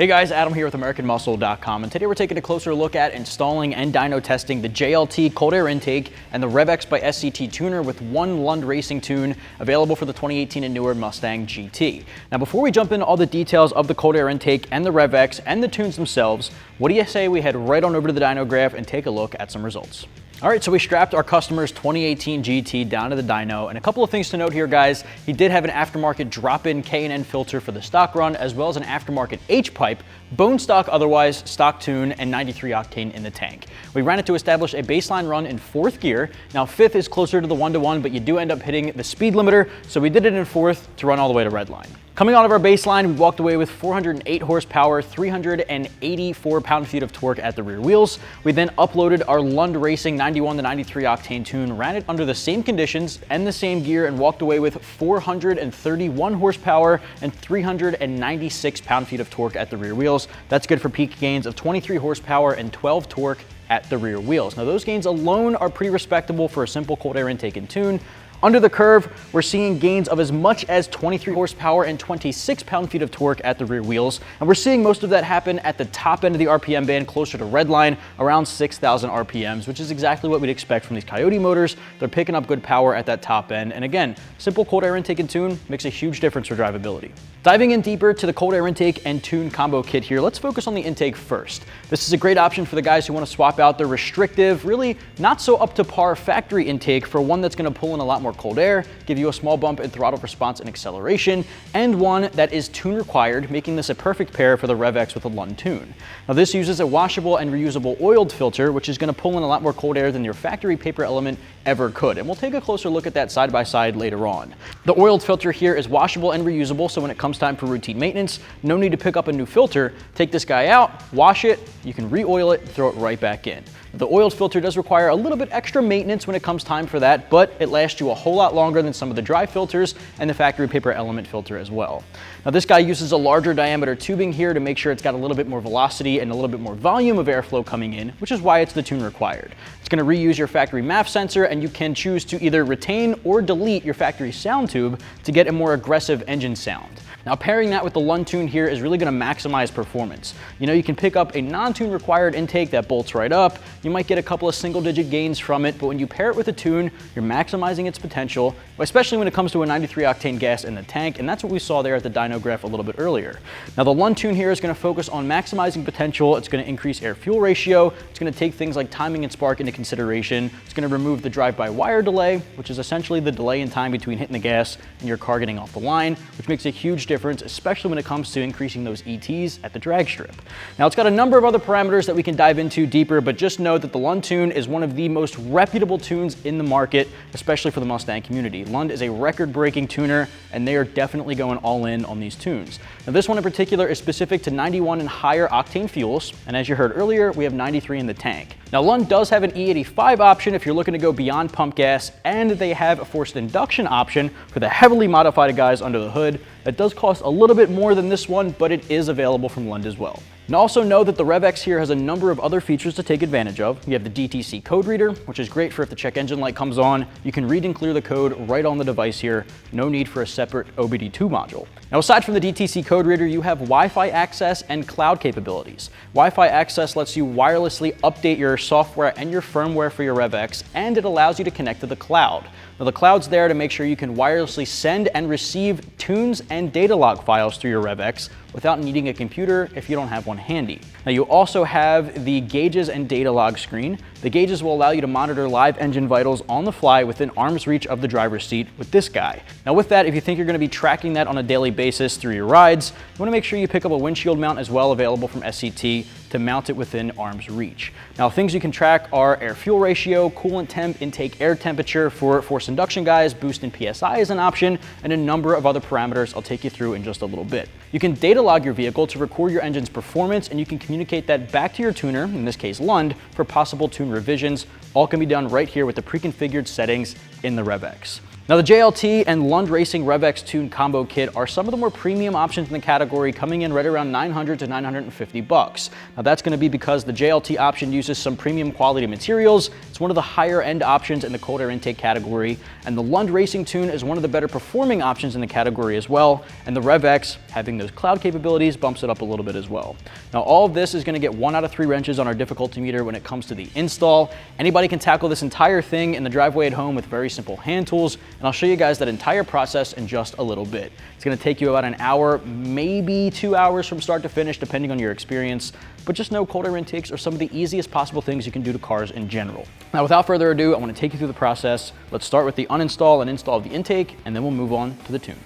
Hey guys, Adam here with AmericanMuscle.com, and today we're taking a closer look at installing and dyno testing the JLT cold air intake and the Rev-X by SCT tuner with one Lund Racing tune available for the 2018 and newer Mustang GT. Now before we jump into all the details of the cold air intake and the Rev-X and the tunes themselves, what do you say we head right on over to the dyno graph and take a look at some results? All right, so we strapped our customer's 2018 GT down to the dyno, and a couple of things to note here, guys. He did have an aftermarket drop-in K&N filter for the stock run, as well as an aftermarket H-pipe, bone stock otherwise, stock tune, and 93 octane in the tank. We ran it to establish a baseline run in 4th gear. Now 5th is closer to the 1-to-1, but you do end up hitting the speed limiter, so we did it in 4th to run all the way to redline. Coming out of our baseline, we walked away with 408 horsepower, 384 pound-feet of torque at the rear wheels. We then uploaded our Lund Racing 91 to 93 octane tune, ran it under the same conditions and the same gear, and walked away with 431 horsepower and 396 pound-feet of torque at the rear wheels. That's good for peak gains of 23 horsepower and 12 torque at the rear wheels. Now those gains alone are pretty respectable for a simple cold air intake and tune. Under the curve, we're seeing gains of as much as 23 horsepower and 26 pound-feet of torque at the rear wheels, and we're seeing most of that happen at the top end of the RPM band, closer to redline, around 6,000 RPMs, which is exactly what we'd expect from these Coyote motors. They're picking up good power at that top end, and again, simple cold air intake and tune makes a huge difference for drivability. Diving in deeper to the cold air intake and tune combo kit here, let's focus on the intake first. This is a great option for the guys who want to swap out their restrictive, really not so up to par factory intake for one that's going to pull in a lot more cold air, give you a small bump in throttle response and acceleration, and one that is tune required, making this a perfect pair for the Rev-X with a Lund tune. Now this uses a washable and reusable oiled filter, which is going to pull in a lot more cold air than your factory paper element ever could, and we'll take a closer look at that side by side later on. The oiled filter here is washable and reusable, so when it comes time for routine maintenance, no need to pick up a new filter. Take this guy out, wash it, you can re-oil it, throw it right back in. The oiled filter does require a little bit extra maintenance when it comes time for that, but it lasts you a whole lot longer than some of the dry filters and the factory paper element filter as well. Now this guy uses a larger diameter tubing here to make sure it's got a little bit more velocity and a little bit more volume of airflow coming in, which is why it's the tune required. It's going to reuse your factory MAF sensor, and you can choose to either retain or delete your factory sound tube to get a more aggressive engine sound. Now pairing that with the Lund tune here is really going to maximize performance. You know, you can pick up a non-tune required intake that bolts right up. You might get a couple of single-digit gains from it, but when you pair it with a tune, you're maximizing its potential, especially when it comes to a 93 octane gas in the tank, and that's what we saw there at the dyno graph a little bit earlier. Now the Lund tune here is going to focus on maximizing potential. It's going to increase air-fuel ratio. It's going to take things like timing and spark into consideration. It's going to remove the drive-by-wire delay, which is essentially the delay in time between hitting the gas and your car getting off the line, which makes a huge difference, especially when it comes to increasing those ETs at the drag strip. Now it's got a number of other parameters that we can dive into deeper, but just know that the Lund tune is one of the most reputable tunes in the market, especially for the Mustang community. Lund is a record-breaking tuner, and they are definitely going all in on these tunes. Now this one in particular is specific to 91 and higher octane fuels, and as you heard earlier, we have 93 in the tank. Now Lund does have an E85 option if you're looking to go beyond pump gas, and they have a forced induction option for the heavily modified guys under the hood. That does cost a little bit more than this one, but it is available from Lund as well. Now also know that the Rev-X here has a number of other features to take advantage of. You have the DTC code reader, which is great for if the check engine light comes on, you can read and clear the code right on the device here. No need for a separate OBD2 module. Now aside from the DTC code reader, you have Wi-Fi access and cloud capabilities. Wi-Fi access lets you wirelessly update your software and your firmware for your Rev-X, and it allows you to connect to the cloud. Now the cloud's there to make sure you can wirelessly send and receive tunes and data log files through your Rev-X without needing a computer if you don't have one handy. Now you also have the gauges and data log screen. The gauges will allow you to monitor live engine vitals on the fly within arm's reach of the driver's seat with this guy. Now with that, if you think you're going to be tracking that on a daily basis through your rides, you want to make sure you pick up a windshield mount as well, available from SCT, to mount it within arm's reach. Now things you can track are air-fuel ratio, coolant temp, intake air temperature for forced induction guys, boost in PSI is an option, and a number of other parameters I'll take you through in just a little bit. You can data log your vehicle to record your engine's performance, and you can communicate that back to your tuner, in this case Lund, for possible tune revisions. All can be done right here with the pre-configured settings in the Rev-X. Now the JLT and Lund Racing Rev-X Tune combo kit are some of the more premium options in the category, coming in right around $900 to $950. Now that's going to be because the JLT option uses some premium quality materials. It's one of the higher end options in the cold air intake category, and the Lund Racing Tune is one of the better performing options in the category as well, and the Rev-X, having those cloud capabilities, bumps it up a little bit as well. Now all of this is going to get 1 out of 3 wrenches on our difficulty meter when it comes to the install. Anybody can tackle this entire thing in the driveway at home with very simple hand tools, and I'll show you guys that entire process in just a little bit. It's going to take you about an hour, maybe 2 hours from start to finish, depending on your experience, but just know cold air intakes are some of the easiest possible things you can do to cars in general. Now without further ado, I want to take you through the process. Let's start with the uninstall and install of the intake, and then we'll move on to the tune.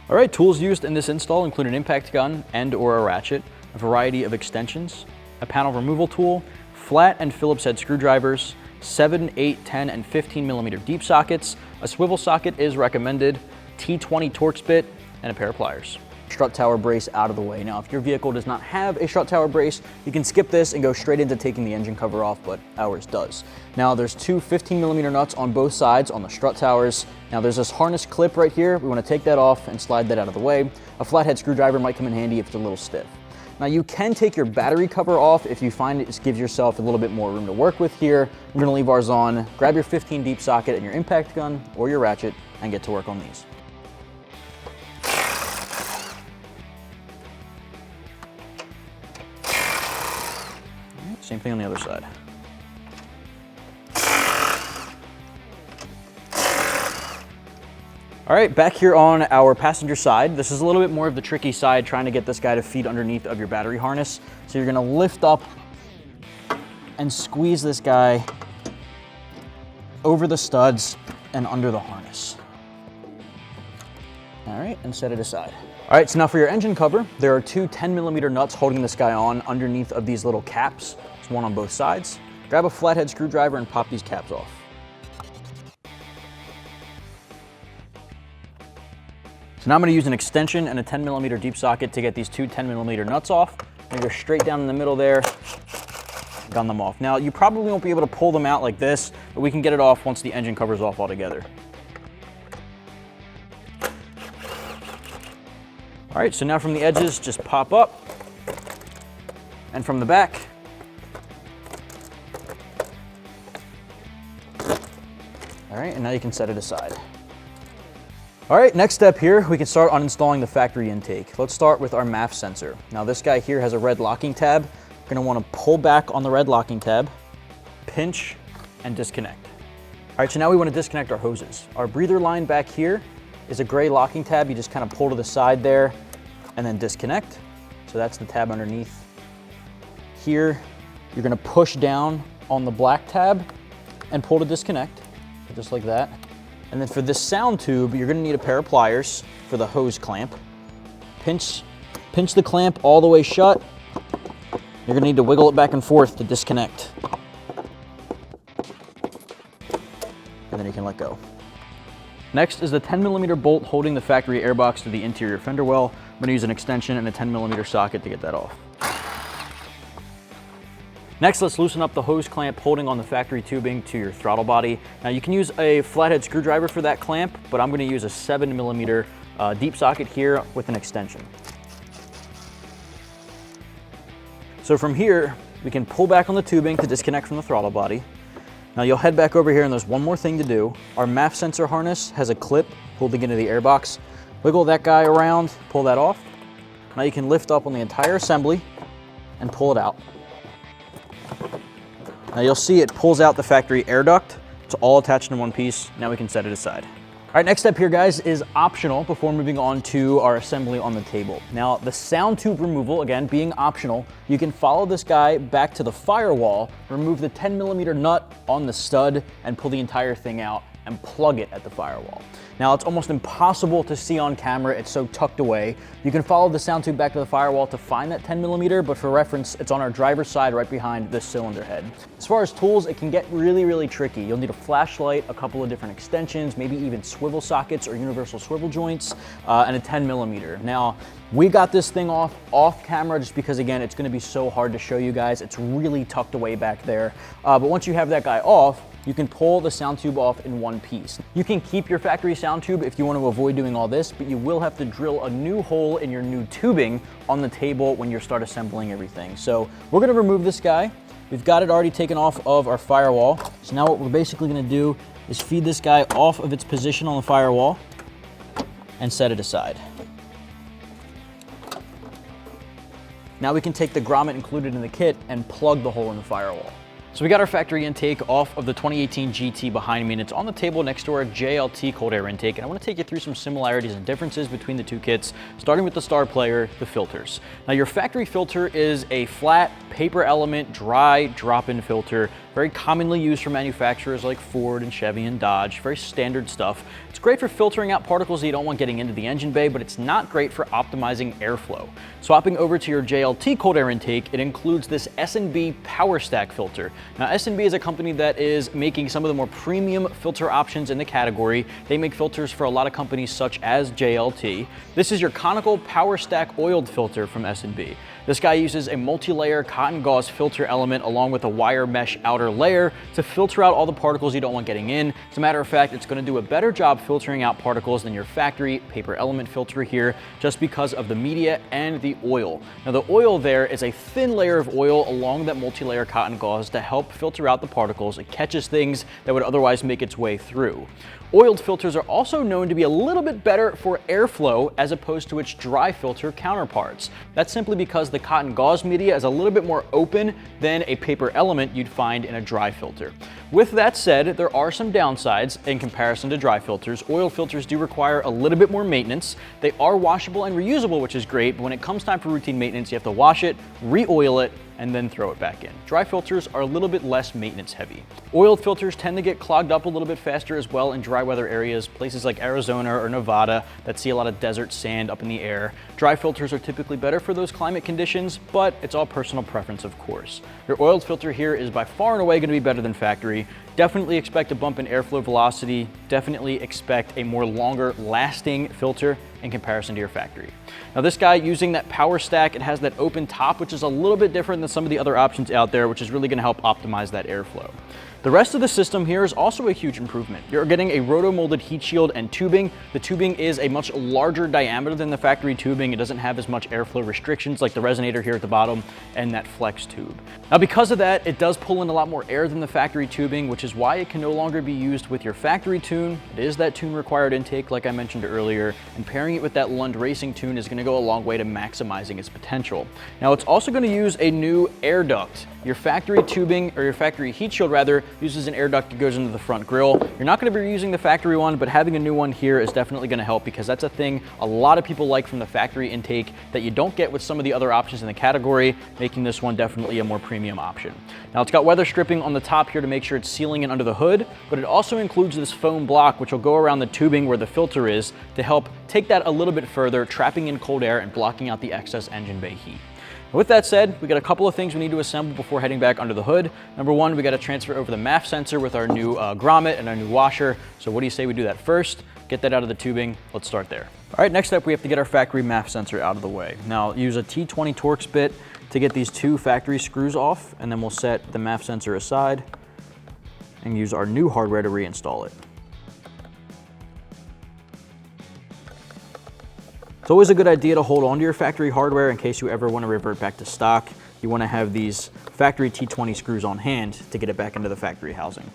All right, tools used in this install include an impact gun and or a ratchet, a variety of extensions, a panel removal tool, flat and Phillips head screwdrivers, 7, 8, 10, and 15 millimeter deep sockets, a swivel socket is recommended, T20 Torx bit, and a pair of pliers. Strut tower brace out of the way. Now, if your vehicle does not have a strut tower brace, you can skip this and go straight into taking the engine cover off, but ours does. Now, there's 2 15 millimeter nuts on both sides on the strut towers. Now, there's this harness clip right here. We want to take that off and slide that out of the way. A flathead screwdriver might come in handy if it's a little stiff. Now you can take your battery cover off if you find it just gives yourself a little bit more room to work with here. I'm gonna leave ours on. Grab your 15 deep socket and your impact gun or your ratchet and get to work on these. All right, same thing on the other side. All right, back here on our passenger side, this is a little bit more of the tricky side, trying to get this guy to feed underneath of your battery harness. So you're gonna lift up and squeeze this guy over the studs and under the harness. All right, and set it aside. All right, so now for your engine cover, there are 2 10 millimeter nuts holding this guy on underneath of these little caps. There's one on both sides. Grab a flathead screwdriver and pop these caps off. So now I'm going to use an extension and a 10 millimeter deep socket to get these 2 10 millimeter nuts off. I'm going to go straight down in the middle there, gun them off. Now you probably won't be able to pull them out like this, but we can get it off once the engine cover's off altogether. All right, so now from the edges, just pop up, and from the back. All right, and now you can set it aside. All right, next step here, we can start on installing the factory intake. Let's start with our MAF sensor. Now this guy here has a red locking tab. We're gonna wanna pull back on the red locking tab, pinch, and disconnect. All right, so now we wanna disconnect our hoses. Our breather line back here is a gray locking tab. You just kind of pull to the side there and then disconnect. So that's the tab underneath. Here, you're gonna push down on the black tab and pull to disconnect, just like that. And then for this sound tube, you're gonna need a pair of pliers for the hose clamp. Pinch the clamp all the way shut. You're gonna need to wiggle it back and forth to disconnect. And then you can let go. Next is the 10 millimeter bolt holding the factory airbox to the interior fender well. I'm gonna use an extension and a 10 millimeter socket to get that off. Next, let's loosen up the hose clamp holding on the factory tubing to your throttle body. Now you can use a flathead screwdriver for that clamp, but I'm gonna use a 7 millimeter deep socket here with an extension. So from here, we can pull back on the tubing to disconnect from the throttle body. Now you'll head back over here and there's one more thing to do. Our MAF sensor harness has a clip holding into the airbox. Wiggle that guy around, pull that off. Now you can lift up on the entire assembly and pull it out. Now you'll see it pulls out the factory air duct. It's all attached in one piece. Now we can set it aside. All right, next step here, guys, is optional before moving on to our assembly on the table. Now, the sound tube removal, again, being optional, you can follow this guy back to the firewall, remove the 10 millimeter nut on the stud, and pull the entire thing out and plug it at the firewall. Now, it's almost impossible to see on camera. It's so tucked away. You can follow the sound tube back to the firewall to find that 10 millimeter, but for reference, it's on our driver's side right behind this cylinder head. As far as tools, it can get really, really tricky. You'll need a flashlight, a couple of different extensions, maybe even swivel sockets or universal swivel joints, and a 10 millimeter. Now, we got this thing off camera just because, again, it's gonna be so hard to show you guys. It's really tucked away back there. But once you have that guy off, you can pull the sound tube off in one piece. You can keep your factory sound tube if you want to avoid doing all this, but you will have to drill a new hole in your new tubing on the table when you start assembling everything. So we're going to remove this guy. We've got it already taken off of our firewall. So now what we're basically going to do is feed this guy off of its position on the firewall and set it aside. Now we can take the grommet included in the kit and plug the hole in the firewall. So we got our factory intake off of the 2018 GT behind me, and it's on the table next to our JLT cold air intake. And I want to take you through some similarities and differences between the two kits, starting with the star player, the filters. Now your factory filter is a flat paper element, dry drop-in filter, very commonly used for manufacturers like Ford and Chevy and Dodge, very standard stuff. It's great for filtering out particles that you don't want getting into the engine bay, but it's not great for optimizing airflow. Swapping over to your JLT cold air intake, it includes this S&B Power Stack filter. Now S&B is a company that is making some of the more premium filter options in the category. They make filters for a lot of companies such as JLT. This is your conical Power Stack oiled filter from S&B. This guy uses a multi-layer cotton gauze filter element along with a wire mesh outer layer to filter out all the particles you don't want getting in. As a matter of fact, it's going to do a better job filtering out particles than your factory paper element filter here, just because of the media and the oil. Now the oil there is a thin layer of oil along that multi-layer cotton gauze to help filter out the particles. It catches things that would otherwise make its way through. Oiled filters are also known to be a little bit better for airflow as opposed to its dry filter counterparts. That's simply because the cotton gauze media is a little bit more open than a paper element you'd find in a dry filter. With that said, there are some downsides in comparison to dry filters. Oil filters do require a little bit more maintenance. They are washable and reusable, which is great, but when it comes time for routine maintenance, you have to wash it, re-oil it, and then throw it back in. Dry filters are a little bit less maintenance heavy. Oiled filters tend to get clogged up a little bit faster as well in dry weather areas, places like Arizona or Nevada that see a lot of desert sand up in the air. Dry filters are typically better for those climate conditions, but it's all personal preference, of course. Your oiled filter here is by far and away going to be better than factory. Definitely expect a bump in airflow velocity. Definitely expect a more longer lasting filter in comparison to your factory. Now this guy, using that Power Stack, it has that open top, which is a little bit different than some of the other options out there, which is really going to help optimize that airflow. The rest of the system here is also a huge improvement. You're getting a roto-molded heat shield and tubing. The tubing is a much larger diameter than the factory tubing. It doesn't have as much airflow restrictions like the resonator here at the bottom and that flex tube. Now because of that, it does pull in a lot more air than the factory tubing, which is why it can no longer be used with your factory tune. It is that tune required intake like I mentioned earlier, and pairing it with that Lund Racing tune is going to go a long way to maximizing its potential. Now it's also going to use a new air duct. Your factory tubing, or your factory heat shield rather, uses an air duct that goes into the front grille. You're not going to be reusing the factory one, but having a new one here is definitely going to help, because that's a thing a lot of people like from the factory intake that you don't get with some of the other options in the category, making this one definitely a more premium option. Now it's got weather stripping on the top here to make sure it's sealing in under the hood, but it also includes this foam block which will go around the tubing where the filter is to help take that a little bit further, trapping in cold air and blocking out the excess engine bay heat. With that said, we got a couple of things we need to assemble before heading back under the hood. Number one, we got to transfer over the MAF sensor with our new grommet and our new washer. So what do you say we do that first? Get that out of the tubing. Let's start there. All right, next up, we have to get our factory MAF sensor out of the way. Now, use a T20 Torx bit to get these two factory screws off, and then we'll set the MAF sensor aside and use our new hardware to reinstall it. It's always a good idea to hold on to your factory hardware in case you ever want to revert back to stock. You want to have these factory T20 screws on hand to get it back into the factory housing.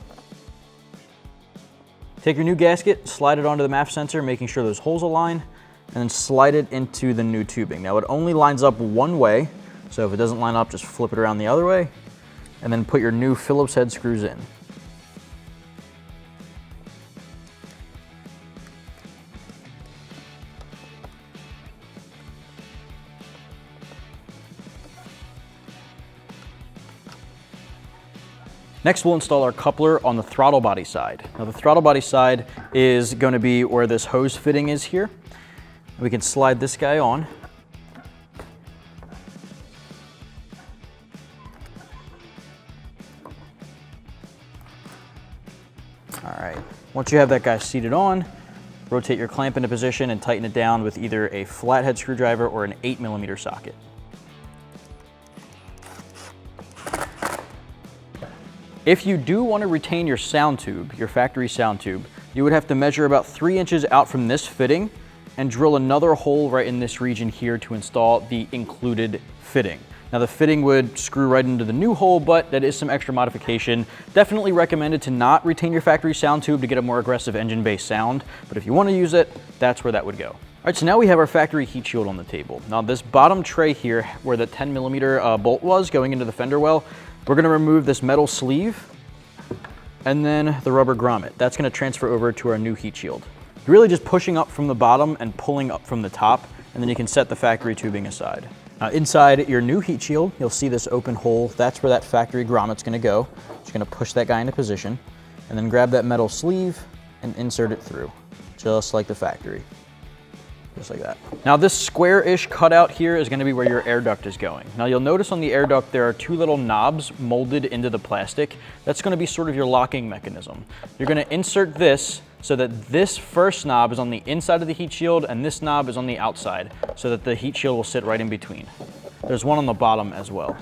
Take your new gasket, slide it onto the MAF sensor, making sure those holes align, and then slide it into the new tubing. Now it only lines up one way, so if it doesn't line up, just flip it around the other way, and then put your new Phillips head screws in. Next, we'll install our coupler on the throttle body side. Now the throttle body side is going to be where this hose fitting is here. We can slide this guy on. All right, once you have that guy seated on, rotate your clamp into position and tighten it down with either a flathead screwdriver or an 8mm socket. If you do want to retain your sound tube, your factory sound tube, you would have to measure about 3 inches out from this fitting and drill another hole right in this region here to install the included fitting. Now the fitting would screw right into the new hole, but that is some extra modification. Definitely recommended to not retain your factory sound tube to get a more aggressive engine based sound, but if you want to use it, that's where that would go. All right, so now we have our factory heat shield on the table. Now this bottom tray here, where the 10mm bolt was going into the fender well, we're gonna remove this metal sleeve and then the rubber grommet. That's gonna transfer over to our new heat shield. You're really just pushing up from the bottom and pulling up from the top, and then you can set the factory tubing aside. Now inside your new heat shield, you'll see this open hole. That's where that factory grommet's gonna go. Just gonna push that guy into position and then grab that metal sleeve and insert it through, just like the factory. Just like that. Now this square-ish cutout here is gonna be where your air duct is going. Now you'll notice on the air duct there are 2 little knobs molded into the plastic. That's gonna be sort of your locking mechanism. You're gonna insert this so that this first knob is on the inside of the heat shield and this knob is on the outside so that the heat shield will sit right in between. There's one on the bottom as well.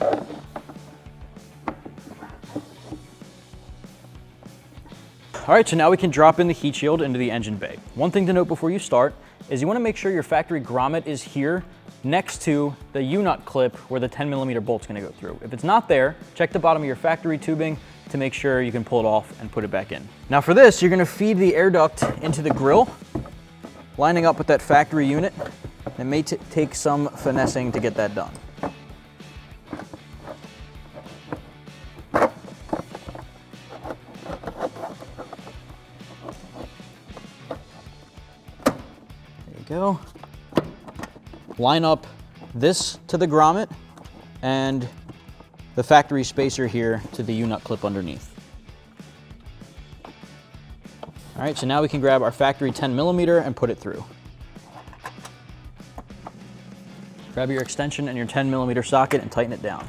All right, so now we can drop in the heat shield into the engine bay. One thing to note before you start is you want to make sure your factory grommet is here next to the U-nut clip where the 10mm bolt's going to go through. If it's not there, check the bottom of your factory tubing to make sure you can pull it off and put it back in. Now for this, you're going to feed the air duct into the grill, lining up with that factory unit. It may take some finessing to get that done. Go. Line up this to the grommet and the factory spacer here to the U-nut clip underneath. All right, so now we can grab our factory 10mm and put it through. Grab your extension and your 10mm socket and tighten it down.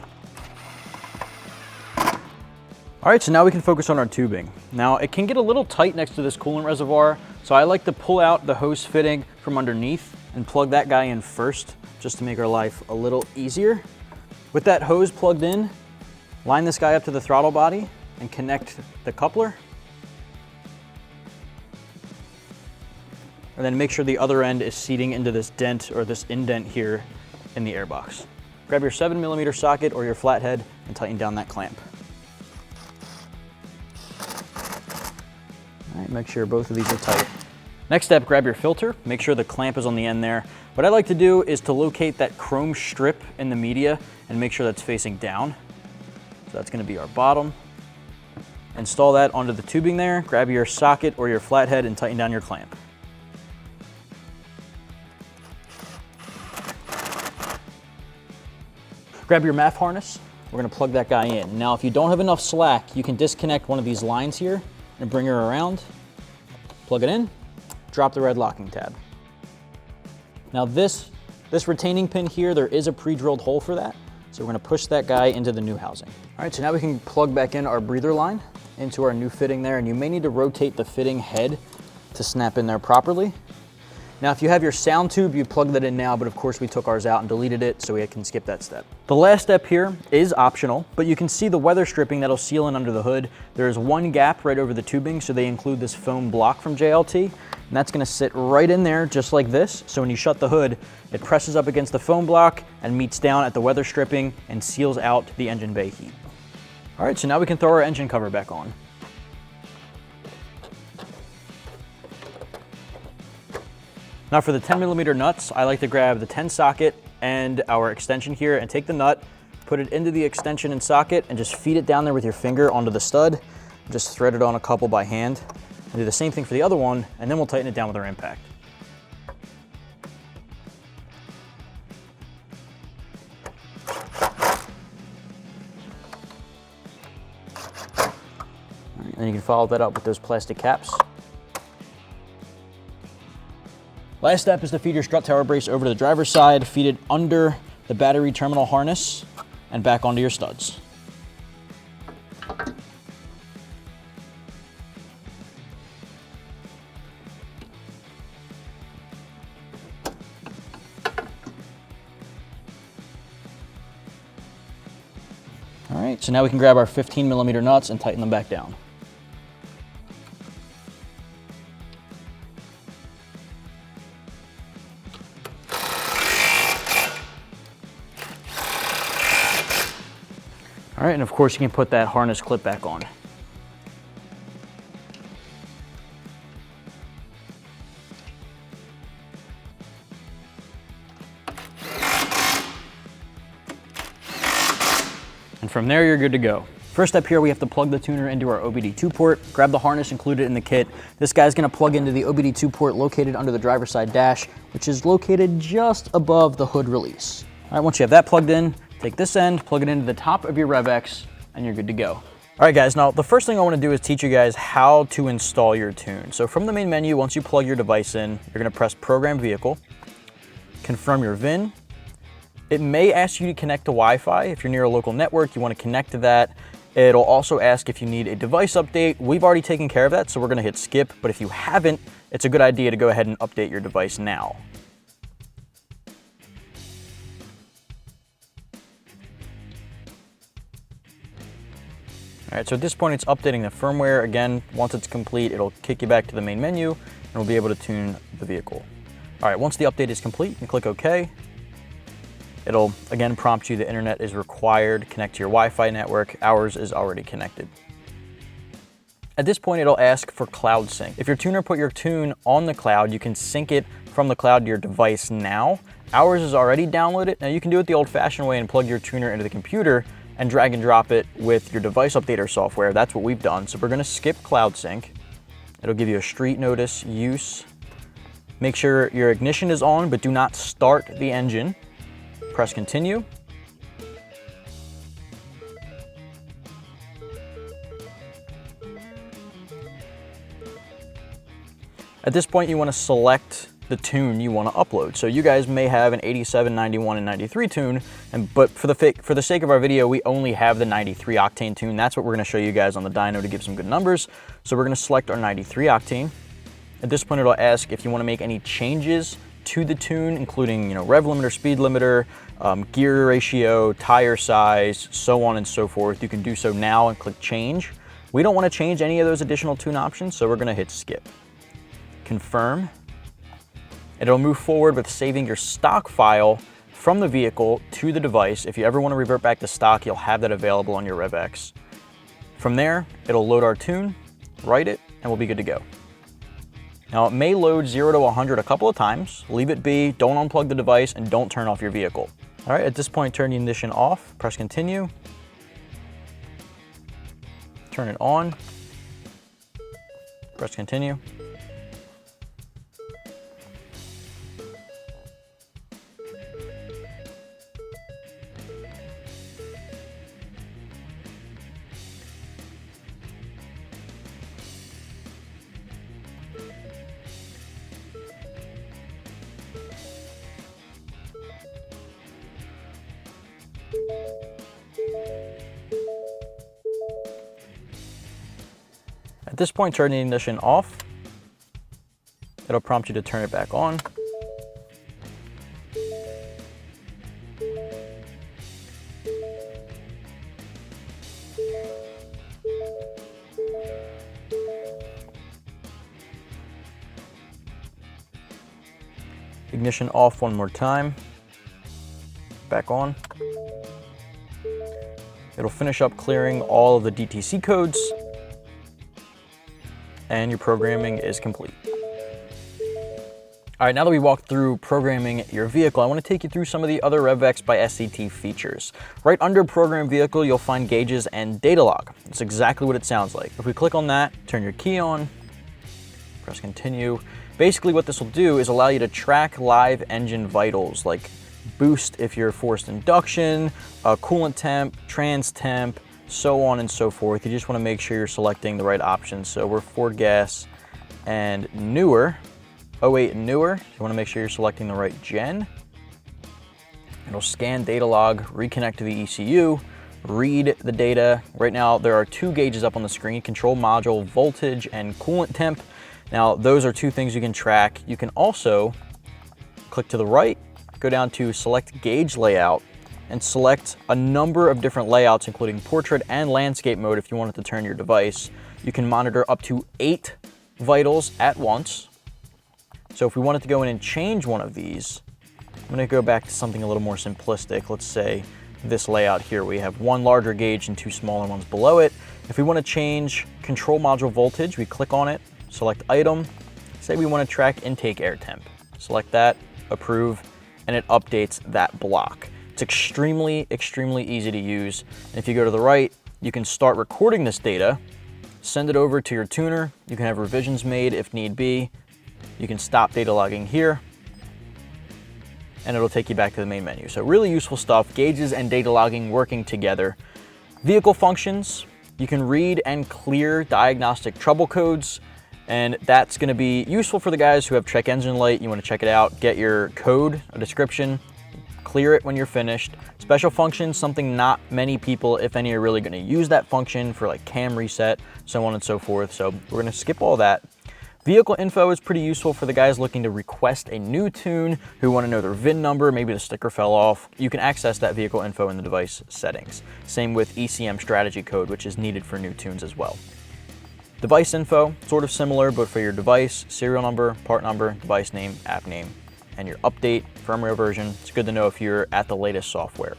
All right, so now we can focus on our tubing. Now it can get a little tight next to this coolant reservoir, so I like to pull out the hose fitting from underneath and plug that guy in first, just to make our life a little easier. With that hose plugged in, line this guy up to the throttle body and connect the coupler. And then make sure the other end is seating into this dent or this indent here in the airbox. Grab your 7mm socket or your flathead and tighten down that clamp. All right, make sure both of these are tight. Next step, grab your filter, make sure the clamp is on the end there. What I like to do is to locate that chrome strip in the media and make sure that's facing down. So that's gonna be our bottom. Install that onto the tubing there, grab your socket or your flathead and tighten down your clamp. Grab your MAF harness, we're gonna plug that guy in. Now if you don't have enough slack, you can disconnect one of these lines here and bring her around, plug it in, drop the red locking tab. Now this retaining pin here, there is a pre-drilled hole for that. So we're gonna push that guy into the new housing. All right, so now we can plug back in our breather line into our new fitting there, and you may need to rotate the fitting head to snap in there properly. Now, if you have your sound tube, you plug that in now, but of course we took ours out and deleted it, so we can skip that step. The last step here is optional, but you can see the weather stripping that'll seal in under the hood. There is one gap right over the tubing, so they include this foam block from JLT, and that's gonna sit right in there just like this. So when you shut the hood, it presses up against the foam block and meets down at the weather stripping and seals out the engine bay heat. All right, so now we can throw our engine cover back on. Now for the 10mm nuts, I like to grab the 10 socket and our extension here and take the nut, put it into the extension and socket and just feed it down there with your finger onto the stud. Just thread it on a couple by hand. And do the same thing for the other one, and then we'll tighten it down with our impact. All right, then you can follow that up with those plastic caps. Last step is to feed your strut tower brace over to the driver's side, feed it under the battery terminal harness, and back onto your studs. All right, so now we can grab our 15mm nuts and tighten them back down. All right, and of course you can put that harness clip back on. And from there, you're good to go. First up here, we have to plug the tuner into our OBD2 port. Grab the harness included in the kit. This guy's gonna plug into the OBD2 port located under the driver's side dash, which is located just above the hood release. All right, once you have that plugged in, take this end, plug it into the top of your Rev-X, and you're good to go. All right, guys, now the first thing I wanna do is teach you guys how to install your tune. So from the main menu, once you plug your device in, you're gonna press Program Vehicle, confirm your VIN. It may ask you to connect to Wi-Fi. If you're near a local network, you wanna connect to that. It'll also ask if you need a device update. We've already taken care of that, so we're gonna hit skip, but if you haven't, it's a good idea to go ahead and update your device now. All right, so at this point, it's updating the firmware. Again, once it's complete, it'll kick you back to the main menu, and we'll be able to tune the vehicle. All right, once the update is complete, you can click OK. It'll, again, prompt you the internet is required, connect to your Wi-Fi network. Ours is already connected. At this point, it'll ask for cloud sync. If your tuner put your tune on the cloud, you can sync it from the cloud to your device now. Ours is already downloaded. Now you can do it the old-fashioned way and plug your tuner into the computer and drag and drop it with your device updater software. That's what we've done. So we're gonna skip cloud sync. It'll give you a street notice use. Make sure your ignition is on, but do not start the engine. Press continue. At this point, you want to select the tune you want to upload. So you guys may have an 87, 91, and 93 tune, but for the sake of our video, we only have the 93 octane tune. That's what we're going to show you guys on the dyno to give some good numbers. So we're going to select our 93 octane. At this point, it'll ask if you want to make any changes to the tune, including rev limiter, speed limiter, gear ratio, tire size, so on and so forth. You can do so now and click change. We don't want to change any of those additional tune options, so we're going to hit skip. Confirm. It'll move forward with saving your stock file from the vehicle to the device. If you ever want to revert back to stock, you'll have that available on your Rev-X. From there, it'll load our tune, write it, and we'll be good to go. Now, it may load 0 to 100 a couple of times. Leave it be, don't unplug the device, and don't turn off your vehicle. All right, at this point, turn the ignition off, press continue. Turn it on, press continue. At this point, turn the ignition off. It'll prompt you to turn it back on. Ignition off one more time. Back on. It'll finish up clearing all of the DTC codes, and your programming is complete. All right, now that we walked through programming your vehicle, I want to take you through some of the other Rev-X by SCT features. Right under Program Vehicle, you'll find gauges and data log. It's exactly what it sounds like. If we click on that, turn your key on, press continue. Basically what this will do is allow you to track live engine vitals like boost if you're forced induction, coolant temp, trans temp, so on and so forth. You just want to make sure you're selecting the right options. So we're Ford gas and newer, 08 and newer. You want to make sure you're selecting the right gen. It'll scan data log, reconnect to the ECU, read the data. Right now there are two gauges up on the screen, control module, voltage, and coolant temp. Now those are two things you can track. You can also click to the right, go down to select gauge layout, and select a number of different layouts, including portrait and landscape mode if you wanted to turn your device. You can monitor up to 8 vitals at once. So if we wanted to go in and change one of these, I'm going to go back to something a little more simplistic. Let's say this layout here, we have one larger gauge and 2 smaller ones below it. If we want to change control module voltage, we click on it, select item, say we want to track intake air temp. Select that, approve, and it updates that block. It's extremely easy to use. And if you go to the right, you can start recording this data, send it over to your tuner. You can have revisions made if need be. You can stop data logging here, and it'll take you back to the main menu. So really useful stuff, gauges and data logging working together. Vehicle functions, you can read and clear diagnostic trouble codes, and that's gonna be useful for the guys who have check engine light. You wanna check it out, get your code, a description, clear it when you're finished. Special functions, something not many people, if any, are really gonna use that function for like cam reset, so on and so forth. So we're gonna skip all that. Vehicle info is pretty useful for the guys looking to request a new tune, who want to know their VIN number, maybe the sticker fell off. You can access that vehicle info in the device settings. Same with ECM strategy code, which is needed for new tunes as well. Device info, sort of similar, but for your device, serial number, part number, device name, app name, and your update, firmware version. It's good to know if you're at the latest software.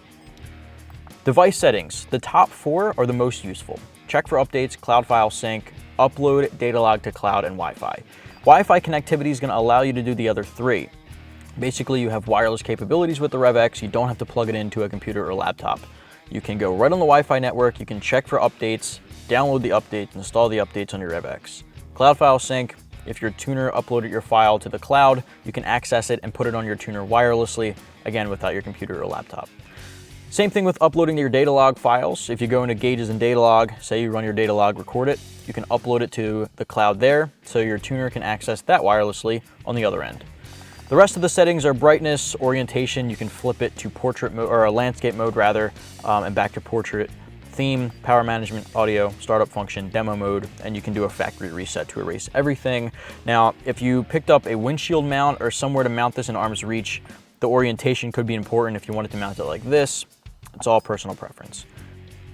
Device settings, the top 4 are the most useful. Check for updates, cloud file sync, upload, data log to cloud, and Wi-Fi. Wi-Fi connectivity is going to allow you to do the other 3. Basically, you have wireless capabilities with the Rev-X. You don't have to plug it into a computer or laptop. You can go right on the Wi-Fi network. You can check for updates, download the updates, install the updates on your Rev-X. Cloud file sync, if your tuner uploaded your file to the cloud, you can access it and put it on your tuner wirelessly, again, without your computer or laptop. Same thing with uploading your data log files. If you go into gauges and data log, say you run your data log, record it, you can upload it to the cloud there, so your tuner can access that wirelessly on the other end. The rest of the settings are brightness, orientation. You can flip it to portrait mode, or a landscape mode rather, and back to portrait. Theme, power management, audio, startup function, demo mode, and you can do a factory reset to erase everything. Now, if you picked up a windshield mount or somewhere to mount this in arm's reach, the orientation could be important if you wanted to mount it like this. It's all personal preference.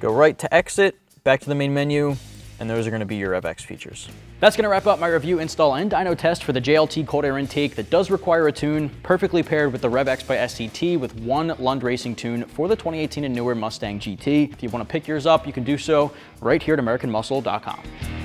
Go right to exit, back to the main menu, and those are going to be your Rev-X features. That's going to wrap up my review, install, and dyno test for the JLT cold air intake that does require a tune, perfectly paired with the Rev-X by SCT with one Lund Racing tune for the 2018 and newer Mustang GT. If you want to pick yours up, you can do so right here at AmericanMuscle.com.